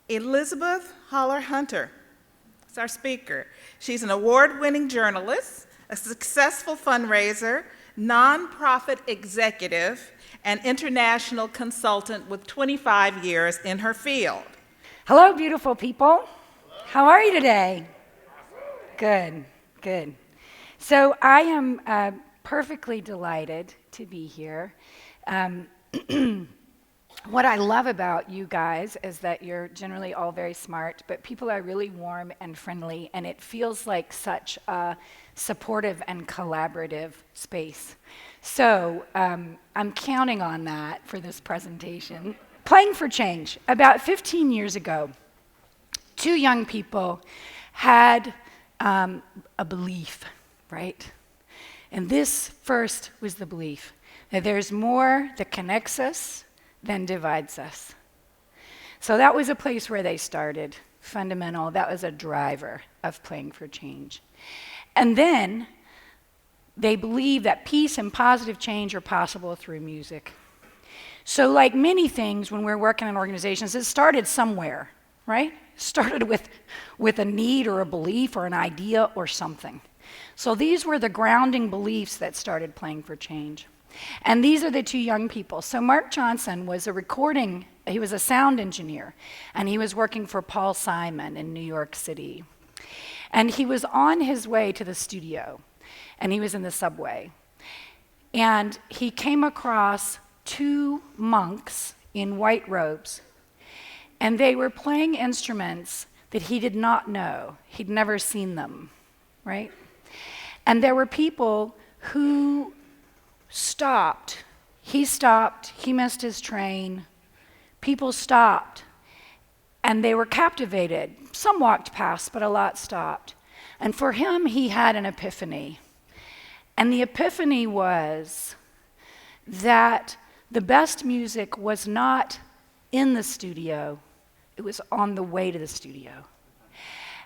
Elizabeth Holler Hunter is our speaker. She's an award-winning journalist, a successful fundraiser, nonprofit executive, and international consultant with 25 years in her field. Hello, beautiful people. How are you today? Good, good. So I am perfectly delighted to be here. What I love about you guys is that you're generally all very smart, but people are really warm and friendly, and it feels like such a supportive and collaborative space. So I'm counting on that for this presentation. Playing for Change. About 15 years ago, two young people had a belief, right? And this first was the belief that there's more that connects us than divides us. So that was a place where they started, fundamental. That was a driver of Playing for Change. And then they believe that peace and positive change are possible through music. So like many things when we're working in organizations, it started somewhere, right? It started with a need or a belief or an idea or something. So these were the grounding beliefs that started Playing for Change. And these are the two young people. So Mark Johnson was he was a sound engineer, and he was working for Paul Simon in New York City. And he was on his way to the studio, and he was in the subway. And he came across two monks in white robes, and they were playing instruments that he did not know. He'd never seen them, right? And there were people who stopped. He stopped, he missed his train. People stopped, and they were captivated. Some walked past, but a lot stopped. And for him, he had an epiphany. And the epiphany was that the best music was not in the studio, it was on the way to the studio.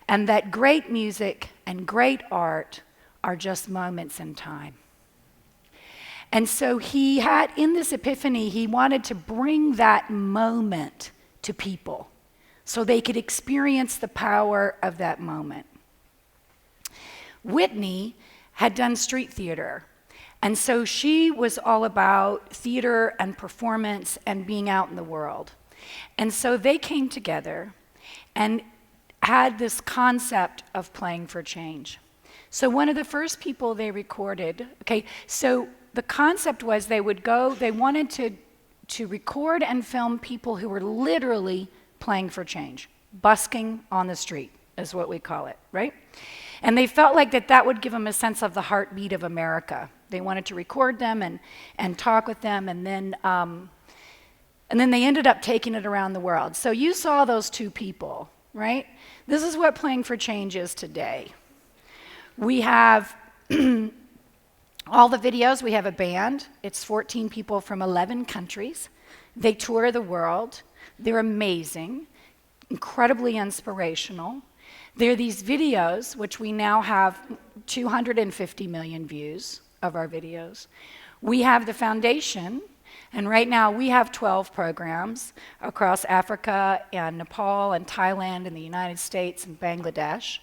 And that great music and great art are just moments in time. And so he had, in this epiphany, he wanted to bring that moment to people so they could experience the power of that moment. Whitney had done street theater, and so she was all about theater and performance and being out in the world. And so they came together and had this concept of Playing for Change. So one of the first people they recorded, so the concept was they wanted to record and film people who were literally playing for change. Busking on the street is what we call it, right? And they felt like that would give them a sense of the heartbeat of America. They wanted to record them and talk with them, and then they ended up taking it around the world. So you saw those two people, right? This is what Playing for Change is today. We have all the videos. We have a band. It's 14 people from 11 countries. They tour the world. They're amazing, incredibly inspirational. There are these videos, which we now have 250 million views of our videos. We have the foundation, and right now we have 12 programs across Africa and Nepal and Thailand and the United States and Bangladesh.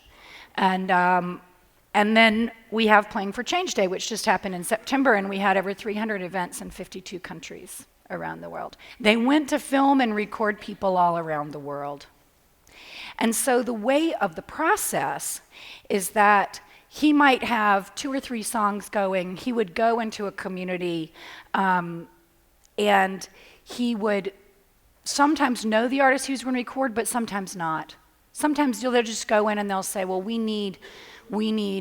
And then we have Playing for Change Day, which just happened in September, and we had over 300 events in 52 countries around the world. They went to film and record people all around the world. And so the way of the process is that he might have 2 or 3 songs going. He would go into a community, and he would sometimes know the artist he was going to record, but sometimes not. Sometimes they'll just go in and they'll say, well, we need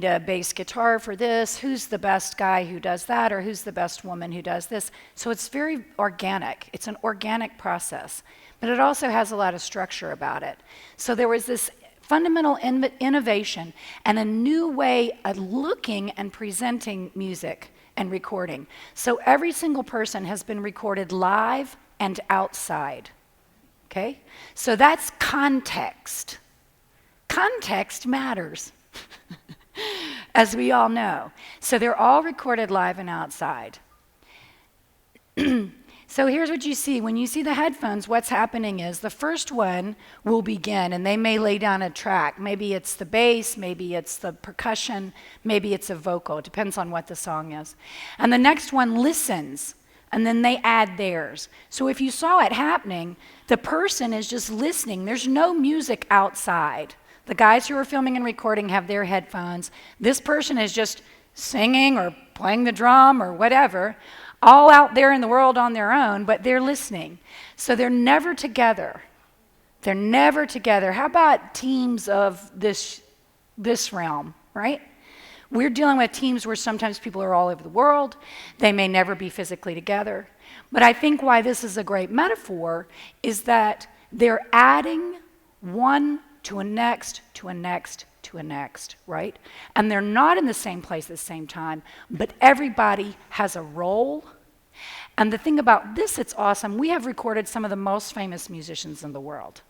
a bass guitar for this. Who's the best guy who does that? Or who's the best woman who does this? So it's very organic. It's an organic process. But it also has a lot of structure about it. So there was this fundamental innovation and a new way of looking and presenting music and recording. So every single person has been recorded live and outside. Okay? So that's context. Context matters. As we all know. So they're all recorded live and outside. So here's what you see. When you see the headphones, what's happening is the first one will begin, and they may lay down a track. Maybe it's the bass, maybe it's the percussion, maybe it's a vocal. It depends on what the song is. And the next one listens, and then they add theirs. So if you saw it happening, the person is just listening. There's no music outside. The guys who are filming and recording have their headphones. This person is just singing or playing the drum or whatever, all out there in the world on their own, but they're listening. So they're never together. They're never together. How about teams of this realm, right? We're dealing with teams where sometimes people are all over the world. They may never be physically together. But I think why this is a great metaphor is that they're adding one to a next, to a next, to a next, right? And they're not in the same place at the same time, but everybody has a role. And the thing about this, it's awesome. We have recorded some of the most famous musicians in the world,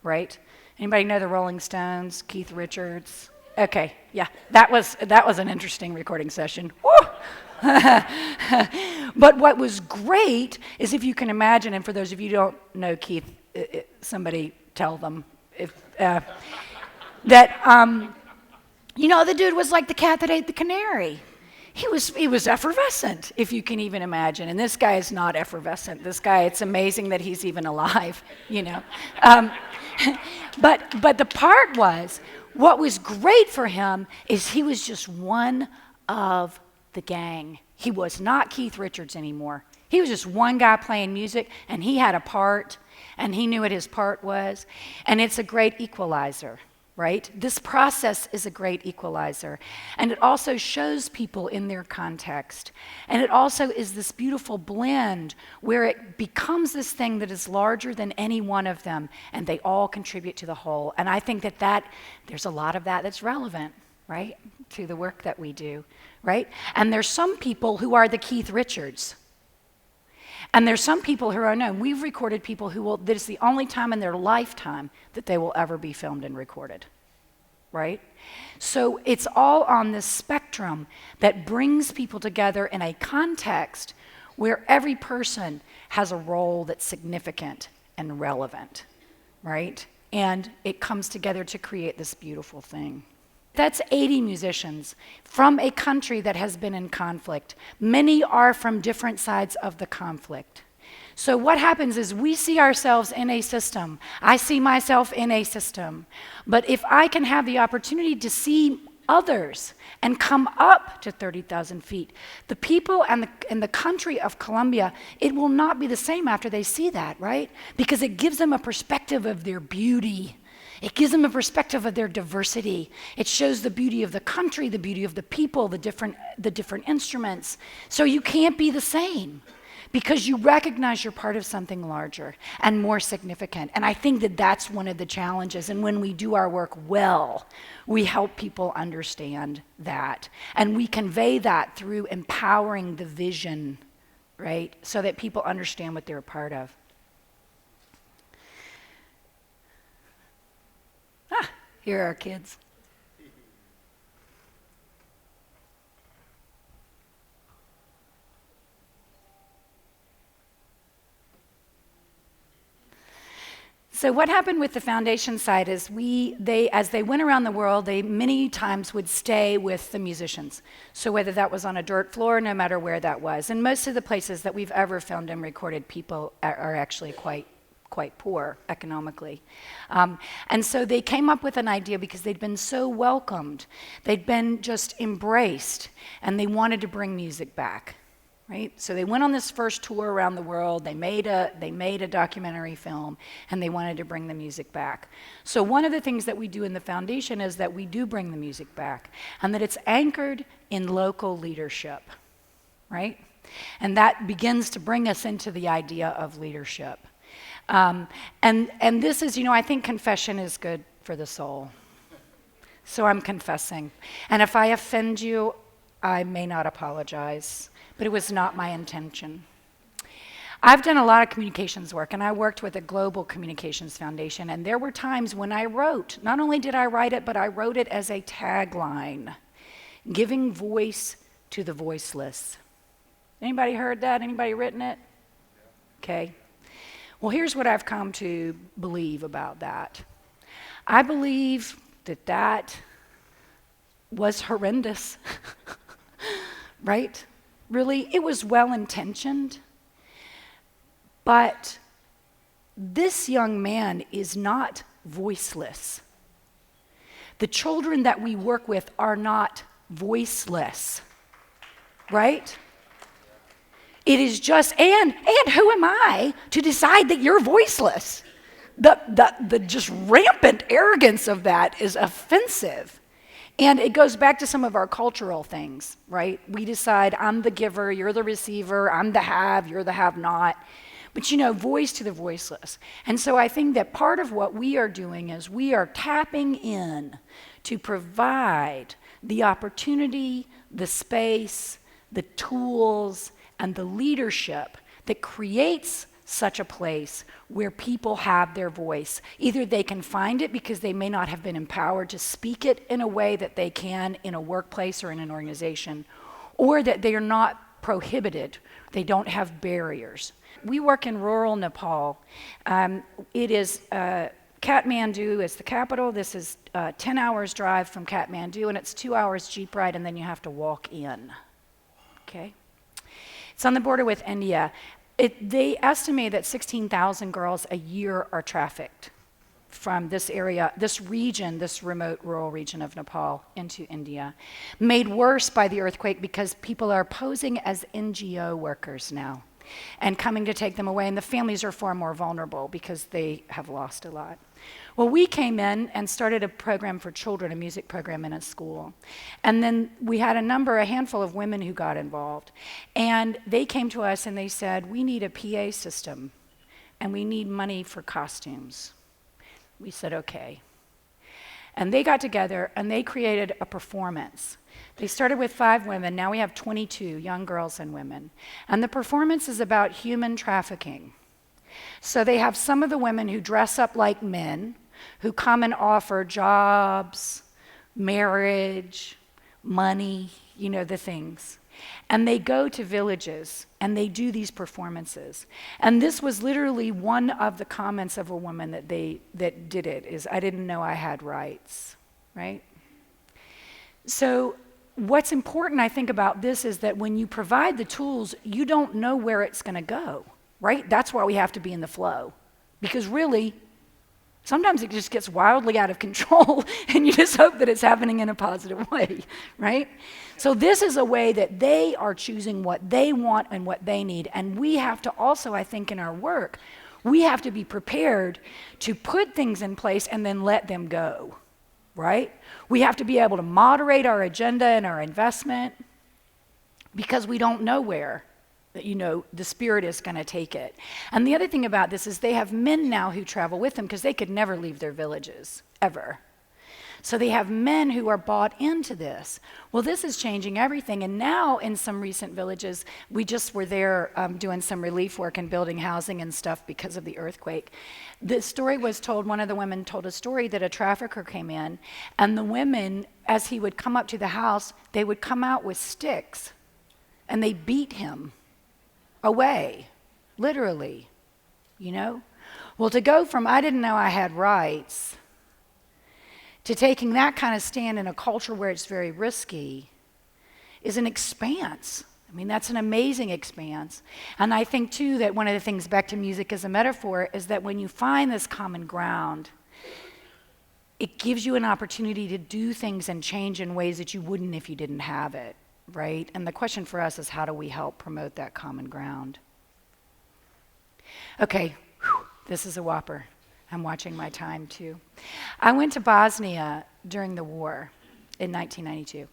right? Anybody know the Rolling Stones, Keith Richards? Okay, yeah, that was an interesting recording session. Woo! But what was great is, if you can imagine, and for those of you who don't know Keith, somebody tell them if that the dude was like the cat that ate the canary. He was effervescent, if you can even imagine. And this guy is not effervescent. This guy, it's amazing that he's even alive, But the part was, what was great for him is he was just one of the gang. He was not Keith Richards anymore. He was just one guy playing music, and he had a part, and he knew what his part was. And it's a great equalizer, right? This process is a great equalizer. And it also shows people in their context. And it also is this beautiful blend where it becomes this thing that is larger than any one of them, and they all contribute to the whole. And I think that there's a lot of that that's relevant, right, to the work that we do, right? And there's some people who are the Keith Richards. And there's some people who are unknown. We've recorded people that is the only time in their lifetime that they will ever be filmed and recorded, right? So it's all on this spectrum that brings people together in a context where every person has a role that's significant and relevant, right? And it comes together to create this beautiful thing. That's 80 musicians from a country that has been in conflict. Many are from different sides of the conflict. So what happens is we see ourselves in a system. I see myself in a system. But if I can have the opportunity to see others and come up to 30,000 feet, the people and the country of Colombia, it will not be the same after they see that, right? Because it gives them a perspective of their beauty. It gives them a perspective of their diversity. It shows the beauty of the country, the beauty of the people, the different instruments. So you can't be the same because you recognize you're part of something larger and more significant. And I think that that's one of the challenges. And when we do our work well, we help people understand that. And we convey that through empowering the vision, right? So that people understand what they're a part of. Here are our kids. So what happened with the foundation side is as they went around the world, they many times would stay with the musicians. So whether that was on a dirt floor, no matter where that was. And most of the places that we've ever filmed and recorded, people are actually quite poor economically. And so they came up with an idea because they'd been so welcomed. They'd been just embraced, and they wanted to bring music back, right? So they went on this first tour around the world. They made a documentary film, and they wanted to bring the music back. So one of the things that we do in the foundation is that we do bring the music back, and that it's anchored in local leadership, right? And that begins to bring us into the idea of leadership. And this is, I think confession is good for the soul. So I'm confessing. And if I offend you, I may not apologize, but it was not my intention. I've done a lot of communications work, and I worked with a global communications foundation, and there were times when I wrote, not only did I write it, but I wrote it as a tagline, giving voice to the voiceless. Anybody heard that? Anybody written it? okay? Well, here's what I've come to believe about that. I believe that that was horrendous, right? Really, it was well-intentioned, but this young man is not voiceless. The children that we work with are not voiceless, right? It is just, and who am I to decide that you're voiceless? The just rampant arrogance of that is offensive. And it goes back to some of our cultural things, right? We decide I'm the giver, you're the receiver, I'm the have, you're the have not. But voice to the voiceless. And so I think that part of what we are doing is we are tapping in to provide the opportunity, the space, the tools, and the leadership that creates such a place where people have their voice. Either they can find it because they may not have been empowered to speak it in a way that they can in a workplace or in an organization, or that they are not prohibited. They don't have barriers. We work in rural Nepal. It is Kathmandu is the capital. This is 10 hours drive from Kathmandu, and it's 2 hours jeep ride, and then you have to walk in. Okay? It's on the border with India. They estimate that 16,000 girls a year are trafficked from this area, this region, this remote rural region of Nepal into India. Made worse by the earthquake because people are posing as NGO workers now and coming to take them away, and the families are far more vulnerable because they have lost a lot. Well, we came in and started a program for children, a music program in a school. And then we had a handful of women who got involved. And they came to us and they said, we need a PA system and we need money for costumes. We said, okay. And they got together and they created a performance. They started with 5 women. Now we have 22 young girls and women. And the performance is about human trafficking. So they have some of the women who dress up like men, who come and offer jobs, marriage, money, the things. And they go to villages and they do these performances. And this was literally one of the comments of a woman that did it, is I didn't know I had rights, right? So what's important, I think, about this is that when you provide the tools, you don't know where it's going to go, right? That's why we have to be in the flow. Because really, sometimes it just gets wildly out of control, and you just hope that it's happening in a positive way, right? So this is a way that they are choosing what they want and what they need. And we have to also, I think, in our work, we have to be prepared to put things in place and then let them go, right? We have to be able to moderate our agenda and our investment because we don't know where the Spirit is going to take it. And the other thing about this is they have men now who travel with them because they could never leave their villages, ever. So they have men who are bought into this. Well, this is changing everything. And now in some recent villages, we just were there doing some relief work and building housing and stuff because of the earthquake. The story was told, one of the women told a story that a trafficker came in, and the women, as he would come up to the house, they would come out with sticks, and they beat him away, literally, Well, to go from I didn't know I had rights to taking that kind of stand in a culture where it's very risky is an expanse. I mean, that's an amazing expanse. And I think, too, that one of the things, back to music as a metaphor, is that when you find this common ground, it gives you an opportunity to do things and change in ways that you wouldn't if you didn't have it, right? And the question for us is, how do we help promote that common ground? Okay, this is a whopper. I'm watching my time, too. I went to Bosnia during the war in 1992,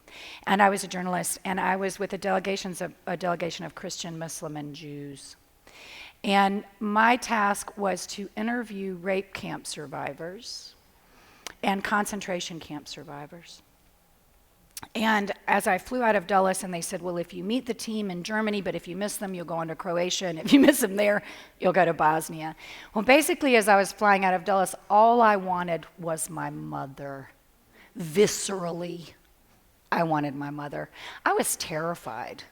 and I was a journalist, and I was with a delegation of Christian, Muslim, and Jews. And my task was to interview rape camp survivors and concentration camp survivors. And as I flew out of Dulles, and they said, well, if you meet the team in Germany, but if you miss them, you'll go on to Croatia, and if you miss them there, you'll go to Bosnia. Well, basically, as I was flying out of Dulles, all I wanted was my mother. Viscerally, I wanted my mother. I was terrified,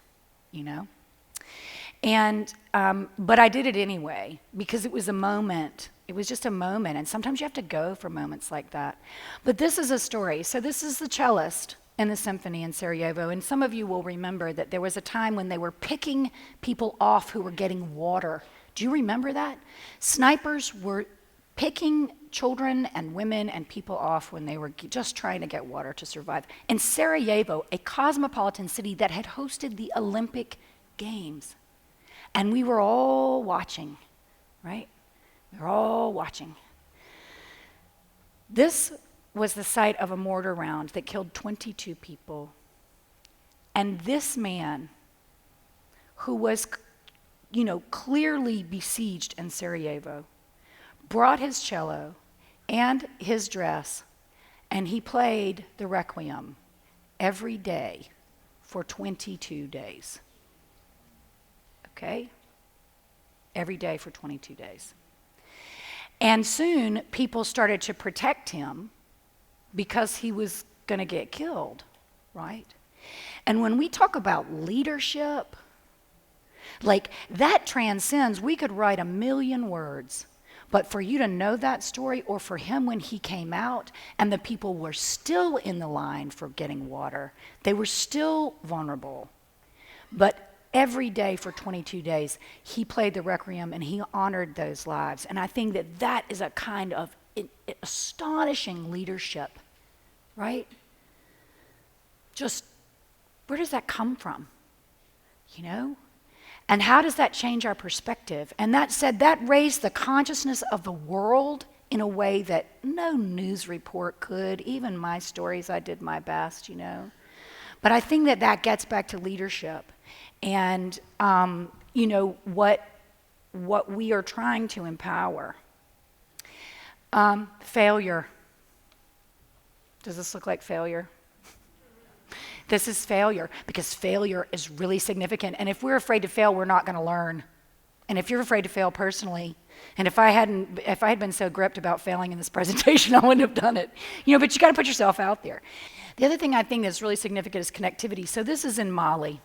But I did it anyway because it was a moment. It was just a moment, and sometimes you have to go for moments like that. But this is a story. So this is the cellist in the symphony in Sarajevo, and some of you will remember that there was a time when they were picking people off who were getting water. Do you remember that? Snipers were picking children and women and people off when they were just trying to get water to survive. In Sarajevo, a cosmopolitan city that had hosted the Olympic Games. And we were all watching, right? We were all watching. This was the site of a mortar round that killed 22 people. And this man, who was, clearly besieged in Sarajevo, brought his cello and his dress, and he played the Requiem every day for 22 days. Okay? Every day for 22 days. And soon people started to protect him because he was going to get killed, right? And when we talk about leadership, like that transcends, we could write 1,000,000 words. But for you to know that story, or for him when he came out and the people were still in the line for getting water, they were still vulnerable. But every day for 22 days, he played the Requiem and he honored those lives. And I think that that is a kind of astonishing leadership, right? Just, where does that come from? And how does that change our perspective? And that said, that raised the consciousness of the world in a way that no news report could. Even my stories, I did my best, But I think that gets back to leadership and, what we are trying to empower. Failure. Does this look like failure? This is failure, because failure is really significant. And if we're afraid to fail, we're not going to learn. And if you're afraid to fail personally, and if I had been so gripped about failing in this presentation, I wouldn't have done it. But you got to put yourself out there. The other thing I think that's really significant is connectivity. So this is in Mali.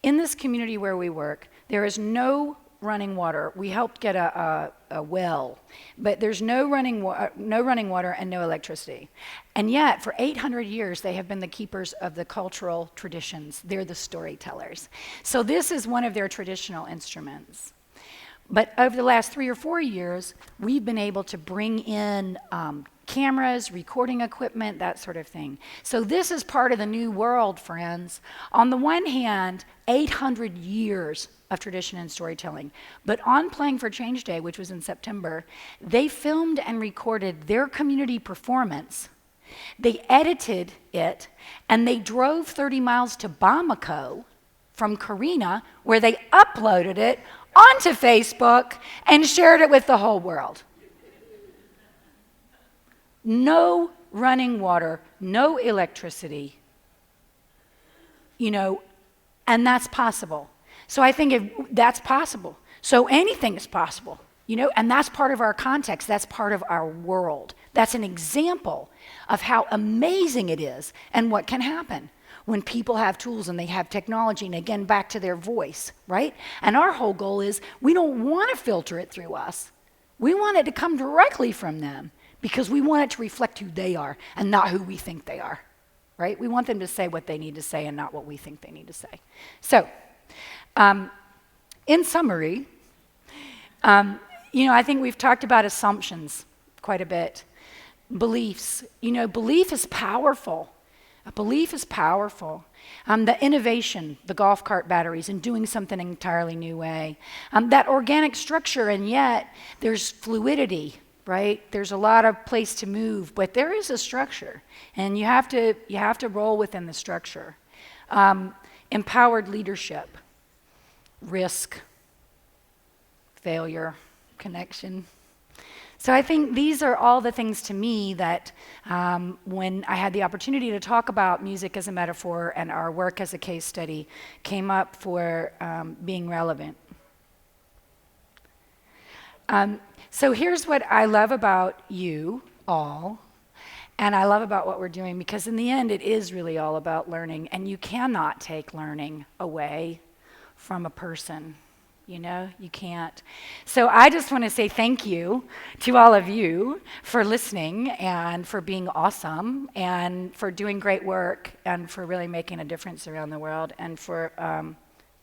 In this community where we work, there is no running water. We helped get a well, but there's no running water and no electricity. And yet, for 800 years, they have been the keepers of the cultural traditions. They're the storytellers. So this is one of their traditional instruments. But over the last 3 or 4 years, we've been able to bring in cameras, recording equipment, that sort of thing. So this is part of the new world, friends. On the one hand, 800 years of tradition and storytelling. But on Playing for Change Day, which was in September, they filmed and recorded their community performance. They edited it, and they drove 30 miles to Bamako from Karina, where they uploaded it onto Facebook and shared it with the whole world. No running water, no electricity, and that's possible. So I think if that's possible. So anything is possible, and that's part of our context. That's part of our world. That's an example of how amazing it is and what can happen when people have tools and they have technology, and again, back to their voice, right? And our whole goal is we don't want to filter it through us. We want it to come directly from them because we want it to reflect who they are and not who we think they are, right? We want them to say what they need to say and not what we think they need to say. So, in summary, I think we've talked about assumptions quite a bit. Beliefs. Belief is powerful. A belief is powerful. The innovation, the golf cart batteries, and doing something an entirely new way. That organic structure, and yet there's fluidity, right? There's a lot of place to move, but there is a structure, and you have to roll within the structure. Empowered leadership. Risk, failure, connection. So I think these are all the things to me that when I had the opportunity to talk about music as a metaphor and our work as a case study came up for being relevant. So here's what I love about you all, and I love about what we're doing, because in the end it is really all about learning, and you cannot take learning away from a person, You know, you can't. So I just want to say thank you to all of you for listening and for being awesome and for doing great work and for really making a difference around the world and for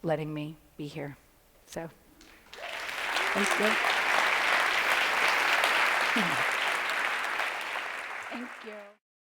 letting me be here. So, thank you. Thank you.